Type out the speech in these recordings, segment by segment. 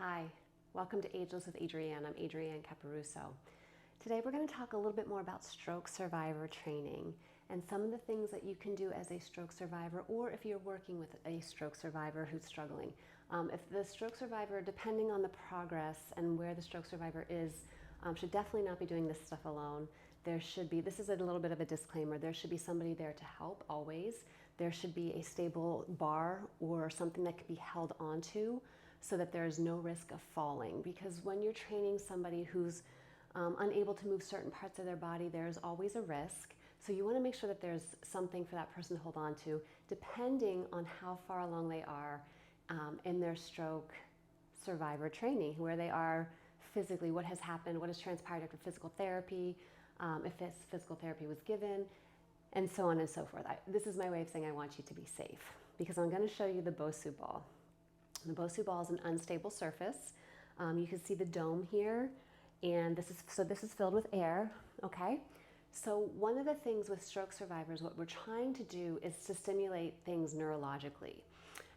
Hi, welcome to Ageless with Adrienne. I'm Adrienne Caparuso. Today we're going to talk a little bit more about stroke survivor training and some of the things that you can do as a stroke survivor, or if you're working with a stroke survivor who's struggling. If the stroke survivor, depending on the progress and where the stroke survivor is, should definitely not be doing this stuff alone. There should be, this is a little bit of a disclaimer, there should be somebody there to help always. There should be a stable bar or something that can be held onto so that there is no risk of falling. Because when you're training somebody who's unable to move certain parts of their body, there's always a risk. So you want to make sure that there's something for that person to hold on to, depending on how far along they are in their stroke survivor training, where they are physically, what has happened, what has transpired after physical therapy, if this physical therapy was given, and so on and so forth. This is my way of saying I want you to be safe, because I'm going to show you the Bosu ball. The Bosu ball is an unstable surface. You can see the dome here, and this is filled with air, okay? So one of the things with stroke survivors, what we're trying to do is to stimulate things neurologically.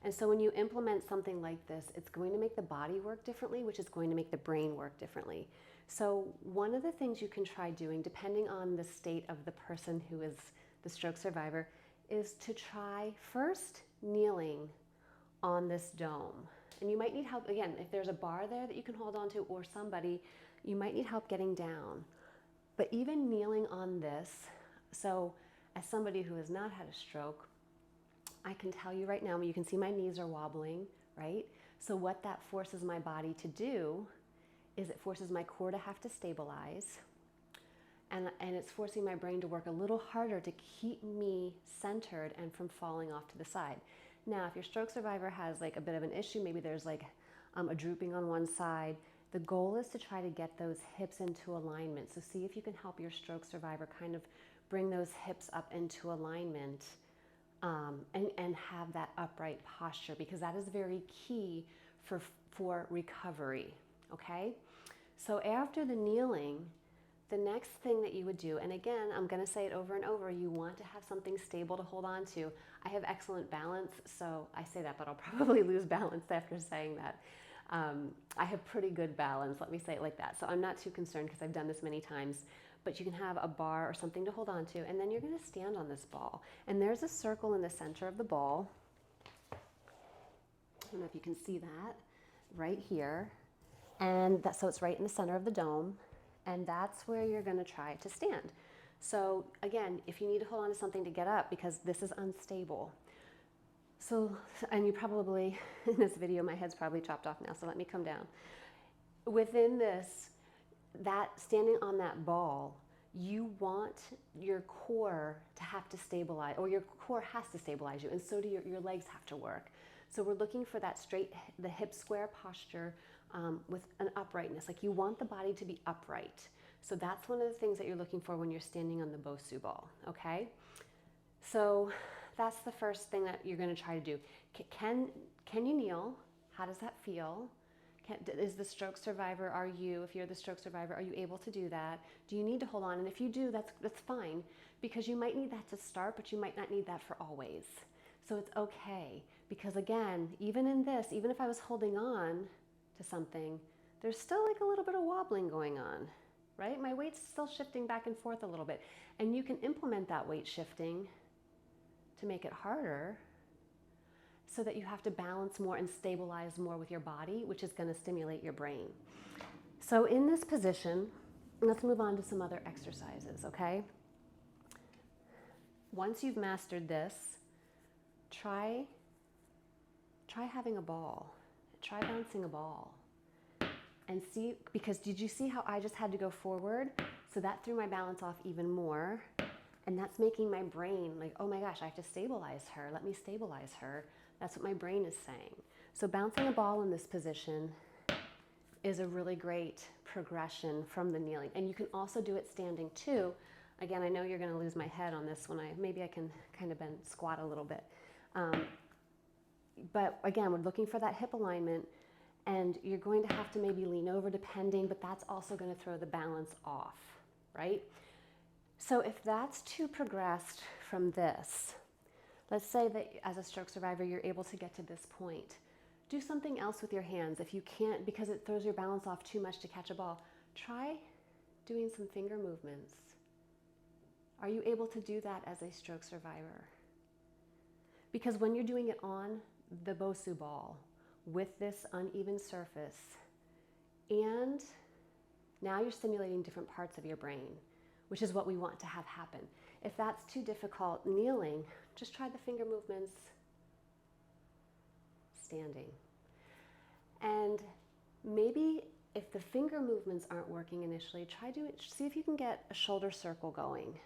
And so when you implement something like this, it's going to make the body work differently, which is going to make the brain work differently. So one of the things you can try doing, depending on the state of the person who is the stroke survivor, is to try first kneeling on this dome. And you might need help, again, if there's a bar there that you can hold on to or somebody, you might need help getting down. But even kneeling on this, so as somebody who has not had a stroke, I can tell you right now, you can see my knees are wobbling, right? So what that forces my body to do is it forces my core to have to stabilize, and it's forcing my brain to work a little harder to keep me centered and from falling off to the side. Now, if your stroke survivor has like a bit of an issue, maybe there's like a drooping on one side, the goal is to try to get those hips into alignment. So see if you can help your stroke survivor kind of bring those hips up into alignment and have that upright posture, because that is very key for recovery, okay? So after the kneeling, the next thing that you would do, and again, I'm going to say it over and over, you want to have something stable to hold on to. I have excellent balance, so I say that, but I'll probably lose balance after saying that. I have pretty good balance, let me say it like that. So I'm not too concerned because I've done this many times, but you can have a bar or something to hold on to, and then you're going to stand on this ball. And there's a circle in the center of the ball. I don't know if you can see that right here. And so it's right in the center of the dome. And that's where you're going to try to stand. So again, if you need to hold on to something to get up, because this is unstable. So, and you probably, in this video, my head's probably chopped off now, so let me come down. Within this, that standing on that ball, you want your core to have to stabilize, or your core has to stabilize you, and so do your legs have to work. So we're looking for that straight, the hip square posture with an uprightness. Like you want the body to be upright. So that's one of the things that you're looking for when you're standing on the Bosu ball, okay? So that's the first thing that you're going to try to do. Can you kneel? How does that feel? Is the stroke survivor, if you're the stroke survivor, are you able to do that? Do you need to hold on? And if you do, that's fine, because you might need that to start, but you might not need that for always. So it's okay, because again, even in this, even if I was holding on to something, there's still like a little bit of wobbling going on, right? My weight's still shifting back and forth a little bit. And you can implement that weight shifting to make it harder, so that you have to balance more and stabilize more with your body, which is going to stimulate your brain. So in this position, let's move on to some other exercises, okay? Once you've mastered this, try having a ball. Try bouncing a ball. And see, because did you see how I just had to go forward? So that threw my balance off even more. And that's making my brain like, oh my gosh, I have to stabilize her. Let me stabilize her. That's what my brain is saying. So bouncing a ball in this position is a really great progression from the kneeling. And you can also do it standing too. Again, I know you're going to lose my head on this one. Maybe I can kind of squat a little bit. But again, we're looking for that hip alignment, and you're going to have to maybe lean over depending, but that's also going to throw the balance off, right? So if that's too progressed from this, let's say that as a stroke survivor, you're able to get to this point. Do something else with your hands. If you can't, because it throws your balance off too much to catch a ball, try doing some finger movements. Are you able to do that as a stroke survivor? Because when you're doing it on the Bosu ball with this uneven surface, and now you're stimulating different parts of your brain, which is what we want to have happen. If that's too difficult kneeling, just try the finger movements standing. And maybe if the finger movements aren't working initially, see if you can get a shoulder circle going.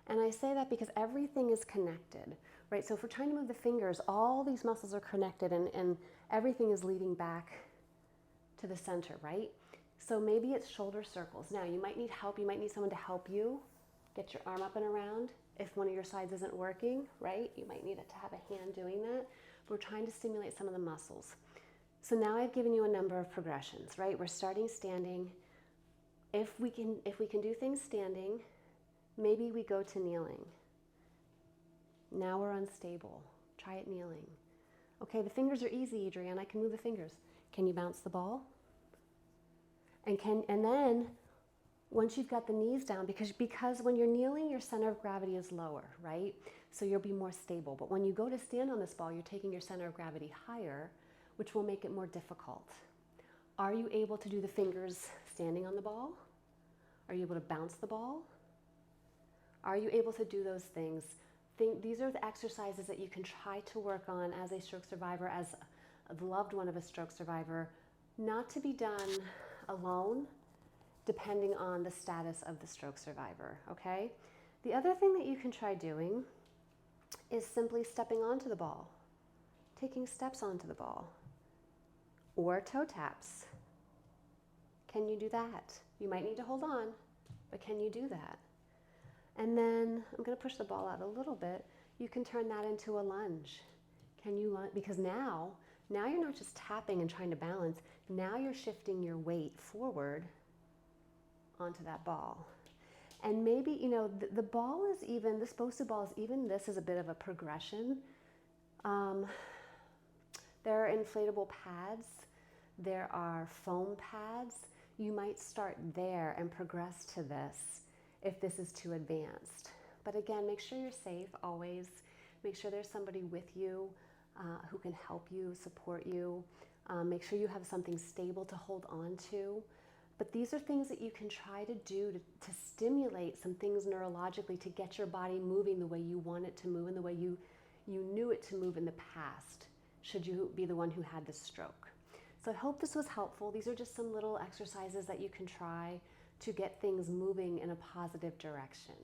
And I say that because everything is connected, right? So if we're trying to move the fingers, all these muscles are connected and everything is leading back to the center, right? So maybe it's shoulder circles. Now you might need help, you might need someone to help you get your arm up and around. If one of your sides isn't working, right? You might need it to have a hand doing that. But we're trying to stimulate some of the muscles. So now I've given you a number of progressions, right? We're starting standing. If we can do things standing, maybe we go to kneeling. Now we're unstable. Try it kneeling. Okay, the fingers are easy, Adrienne. I can move the fingers. Can you bounce the ball? And then once you've got the knees down, because when you're kneeling, your center of gravity is lower, right? So you'll be more stable. But when you go to stand on this ball, you're taking your center of gravity higher, which will make it more difficult. Are you able to do the fingers standing on the ball? Are you able to bounce the ball? Are you able to do those things? These are the exercises that you can try to work on as a stroke survivor, as the loved one of a stroke survivor, not to be done alone, depending on the status of the stroke survivor, okay? The other thing that you can try doing is simply stepping onto the ball, taking steps onto the ball, or toe taps. Can you do that? You might need to hold on, but can you do that? And then I'm going to push the ball out a little bit. You can turn that into a lunge. Can you lunge? Because now you're not just tapping and trying to balance. Now you're shifting your weight forward onto that ball. And maybe, the ball is even, this Bosu ball is even, this is a bit of a progression. There are inflatable pads. There are foam pads. You might start there and progress to this if this is too advanced. But again, make sure you're safe always. Make sure there's somebody with you who can help you, support you. Make sure you have something stable to hold on to. But these are things that you can try to do to stimulate some things neurologically to get your body moving the way you want it to move and the way you knew it to move in the past, should you be the one who had the stroke. So I hope this was helpful. These are just some little exercises that you can try to get things moving in a positive direction.